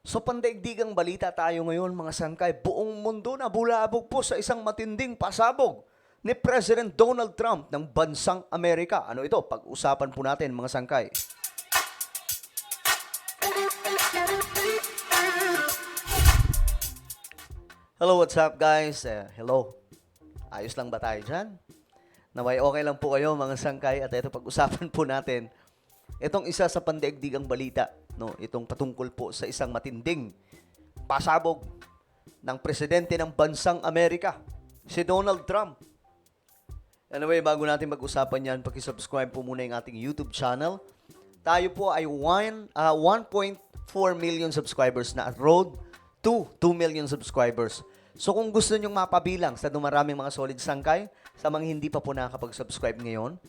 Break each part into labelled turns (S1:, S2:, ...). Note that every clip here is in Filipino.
S1: So pandaigdigang balita tayo ngayon mga sangkay. Buong mundo na bulabog po sa isang matinding pasabog ni President Donald Trump ng bansang Amerika. Ano ito? Pag-usapan po natin mga sangkay. Hello, what's up guys? Hello. Ayos lang ba tayo dyan? Naway okay lang po kayo mga sangkay at ito pag-usapan po natin itong isa sa pandaigdigang balita, no? Itong patungkol po sa isang matinding pasabog ng presidente ng bansang Amerika, si Donald Trump. Anyway, bago natin mag-usapan yan, paki-subscribe po muna yung ating YouTube channel. Tayo po ay 1.4 million subscribers na at road to 2 million subscribers. So kung gusto nyong mapabilang sa dumaraming mga solid sangkay, sa mga hindi pa po nakakapag-subscribe ngayon,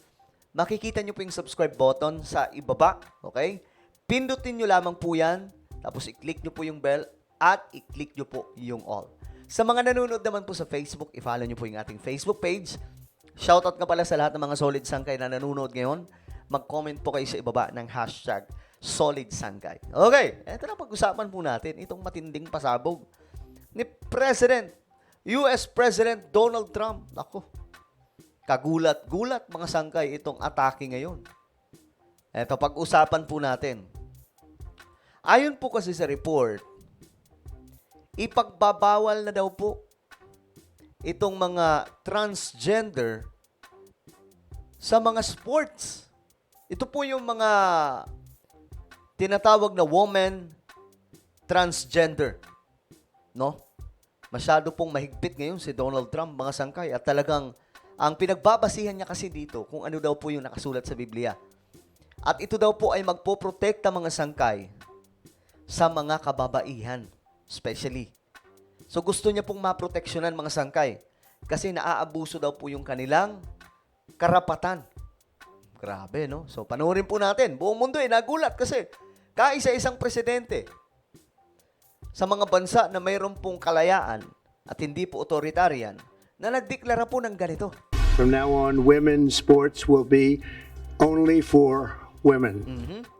S1: makikita nyo po yung subscribe button sa ibaba, okay? Pindutin nyo lamang po yan, tapos i-click nyo po yung bell, at i-click nyo po yung all. Sa mga nanonood naman po sa Facebook, i-follow nyo po yung ating Facebook page. Shoutout nga pala sa lahat ng mga solid sangkay na nanonood ngayon. Mag-comment po kayo sa ibaba ng hashtag solid sangkay. Okay, eto na pag-usapan po natin itong matinding pasabog ni US President Donald Trump. Ako, kagulat-gulat mga sangkay itong atake ngayon. Eto, pag-usapan po natin. Ayon po kasi sa report, ipagbabawal na daw po itong mga transgender sa mga sports. Ito po yung mga tinatawag na woman transgender. No? Masyado pong mahigpit ngayon si Donald Trump, mga sangkay, at talagang ang pinagbabasihan niya kasi dito kung ano daw po yung nakasulat sa Biblia. At ito daw po ay magpoprotekta mga sangkay sa mga kababaihan, especially. So gusto niya pong maproteksyonan mga sangkay kasi naaabuso daw po yung kanilang karapatan. Grabe, no? So panoorin po natin. Buong mundo ay nagulat kasi kaisa-isang presidente sa mga bansa na mayroon pong kalayaan at hindi po authoritarian na nagdeklara po ng ganito.
S2: From now on, women's sports will be only for women.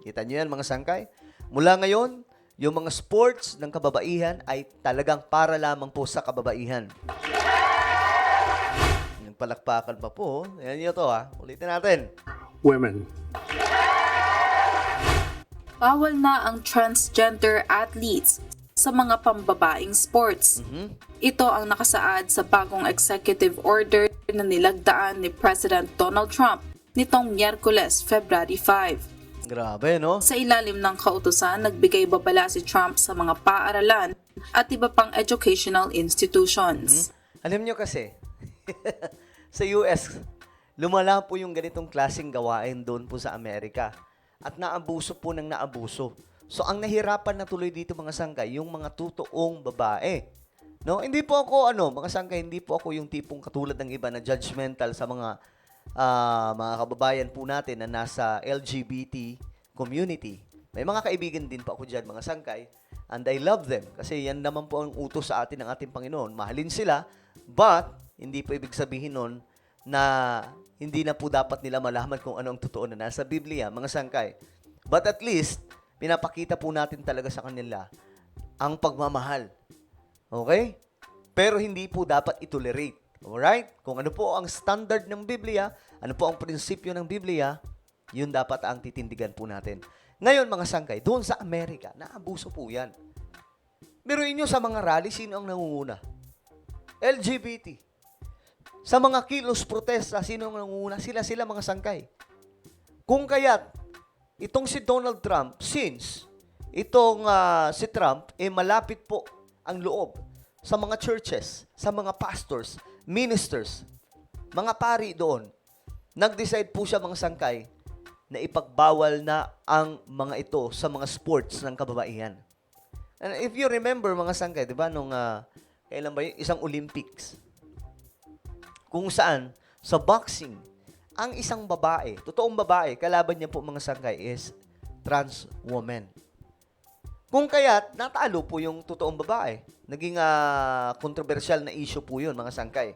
S1: Kita niyo yan mga sangkay? Mula ngayon, yung mga sports ng kababaihan ay talagang para lamang po sa kababaihan. Nagpalakpakan pa po. Yan nyo to ha. Ulitin natin.
S2: Women.
S3: Bawal na ang transgender athletes sa mga pambabaing sports. Ito ang nakasaad sa bagong executive order na nilagdaan ni President Donald Trump nitong Miyerkules, February 5.
S1: Grabe, no?
S3: Sa ilalim ng kautusan, nagbigay babala si Trump sa mga paaralan at iba pang educational institutions.
S1: Alam nyo kasi, sa US, lumala po yung ganitong klaseng gawain doon po sa Amerika. At naabuso po ng naabuso. So, ang nahirapan na tuloy dito mga sangkay, yung mga tutoong babae. No? Hindi po ako, mga sangkay, hindi po ako yung tipong katulad ng iba na judgmental sa mga kababayan po natin na nasa LGBT community. May mga kaibigan din po ako dyan, mga sangkay, and I love them. Kasi yan naman po ang utos sa atin ng ating Panginoon. Mahalin sila, but hindi po ibig sabihin nun na hindi na po dapat nila malaman kung ano ang totoo na nasa Biblia, mga sangkay. But at least, pinapakita po natin talaga sa kanila ang pagmamahal. Okay? Pero hindi po dapat itolerate. Alright? Kung ano po ang standard ng Biblia, ano po ang prinsipyo ng Biblia, yun dapat ang titindigan po natin. Ngayon, mga sangkay, doon sa Amerika, naabuso po yan. Biruin nyo sa mga rally, sino ang nangunguna? LGBT. Sa mga kilos protesta, sino ang nangunguna? Sila mga sangkay. Kung kaya't, itong si Donald Trump, since itong si Trump, malapit po ang loob sa mga churches, sa mga pastors, ministers, mga pari doon, nag-decide po siya mga sangkay na ipagbawal na ang mga ito sa mga sports ng kababaihan. And if you remember mga sangkay, di ba, nung kailan ba yun? Isang Olympics. Kung saan, sa boxing, ang isang babae, totoong babae, kalaban niya po mga sangkay is trans woman. Kung kaya't, natalo po yung totoong babae. Naging kontrobersyal na issue po yun, mga sangkay.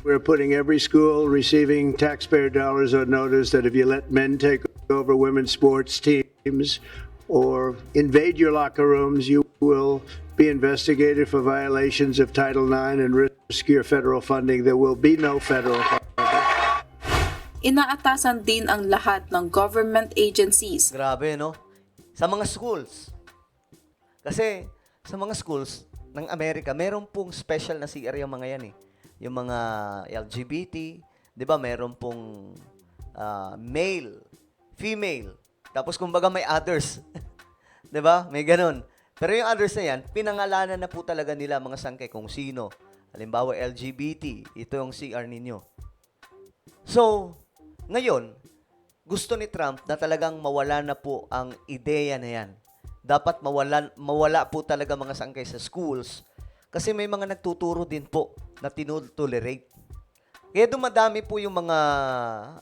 S2: We're putting every school receiving taxpayer dollars on notice that if you let men take over women's sports teams, or invade your locker rooms, you will be investigated for violations of Title IX and risk your federal funding. There will be no federal funding.
S3: Inaatasan din ang lahat ng government agencies
S1: Grabe, no? Sa mga schools. Kasi sa mga schools ng Amerika, meron pong special na CR yung mga yan eh. Yung mga LGBT, di ba? Meron pong male, female. Tapos kumbaga may others. di ba? May ganun. Pero yung others na yan, pinangalanan na po talaga nila mga sangkay kung sino. Halimbawa, LGBT. Ito yung CR ninyo. So, ngayon, gusto ni Trump na talagang mawala na po ang ideya na yan. Dapat mawala po talaga mga sangkay sa schools kasi may mga nagtuturo din po na tinutolerate. Kaya dumadami po yung mga,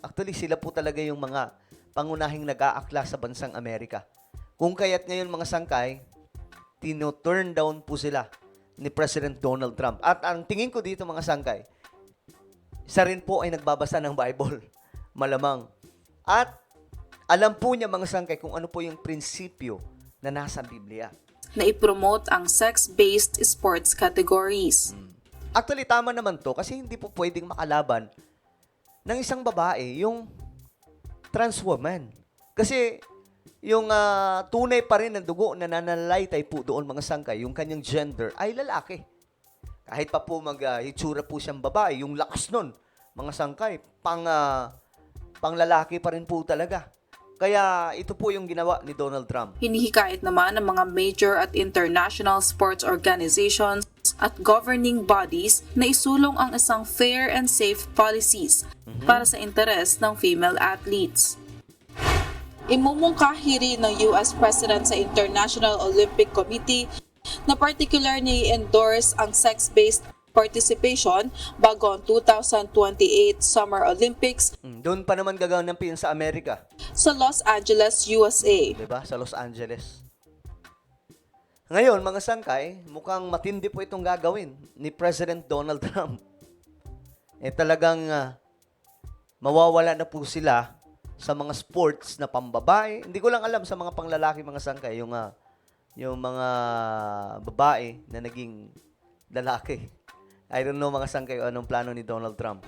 S1: actually sila po talaga yung mga pangunahing nag-aakla sa bansang Amerika. Kung kaya't ngayon mga sangkay, tino-turn down po sila ni President Donald Trump. At ang tingin ko dito mga sangkay, isa rin po ay nagbabasa ng Bible. Malamang. At alam po niya mga sangkay kung ano po yung prinsipyo na nasa Biblia.
S3: na ipromote ang sex-based sports categories.
S1: Actually, tama naman to kasi hindi po pwedeng makalaban ng isang babae, yung trans woman. Kasi yung tunay pa rin ng dugo na nananalaytay po doon mga sangkay, yung kanyang gender ay lalaki. Kahit pa po mag-itsura po siyang babae, yung lakas nun, mga sangkay, pang lalaki pa rin po talaga. Kaya ito po yung ginawa ni Donald Trump.
S3: Hinihikayat naman ng mga major at international sports organizations at governing bodies na isulong ang isang fair and safe policies para sa interes ng female athletes. Imumungkahi rin ng US President sa International Olympic Committee na particular ni endorse ang sex-based participation bago ang 2028 Summer Olympics
S1: Doon pa naman gagawin sa Amerika.
S3: sa Los Angeles, USA.
S1: Diba? Sa Los Angeles. Ngayon, mga sangkay, mukhang matindi po itong gagawin ni President Donald Trump. Talagang mawawala na po sila sa mga sports na pambabae. Hindi ko lang alam sa mga panglalaki, mga sangkay, yung mga babae na naging lalaki. I don't know mga sangkay anong plano ni Donald Trump.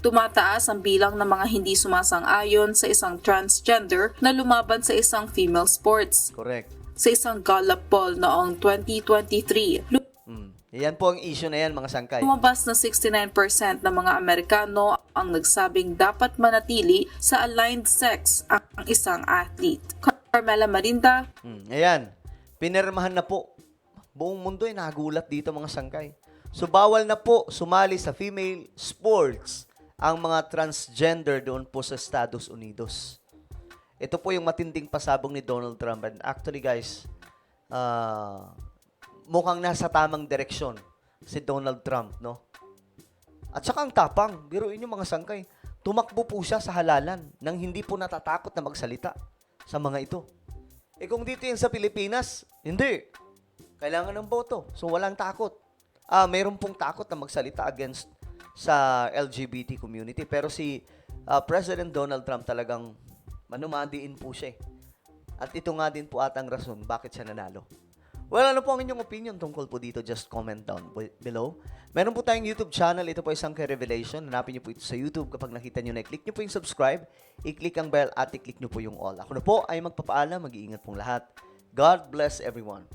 S3: Tumataas ang bilang ng mga hindi sumasang-ayon sa isang transgender na lumaban sa isang female sports.
S1: Correct.
S3: Sa isang Gallup poll noong 2023,
S1: Yan po ang issue na yan, mga sangkay.
S3: lumabas na 69% ng mga Amerikano ang nagsabing dapat manatili sa aligned sex ang isang athlete. Carmela Marinda,
S1: Ayan. Pinirmahan na po. Buong mundo ay nagulat dito, mga sangkay. So, bawal na po sumali sa female sports ang mga transgender doon po sa Estados Unidos. Ito po yung matinding pasabong ni Donald Trump. And actually, guys, mukhang nasa tamang direksyon si Donald Trump, no? At saka ang tapang, biruin yung mga sangkay, tumakbo po siya sa halalan nang hindi po natatakot na magsalita sa mga ito. Kung dito yan sa Pilipinas, hindi. Kailangan ng boto. So, walang takot. Mayroon pong takot na magsalita against sa LGBT community. Pero si President Donald Trump talagang manumadiin po siya. At ito nga din po atang rason bakit siya nanalo. Well, ano po ang inyong opinion tungkol po dito? Just comment down below. Meron po tayong YouTube channel. Ito po isang Revelation. Hanapin niyo po ito sa YouTube. Kapag nakita niyo na, i-click niyo po yung subscribe, i-click ang bell at i-click niyo po yung all. Ako na po ay magpapaalam. Mag-iingat pong lahat. God bless everyone.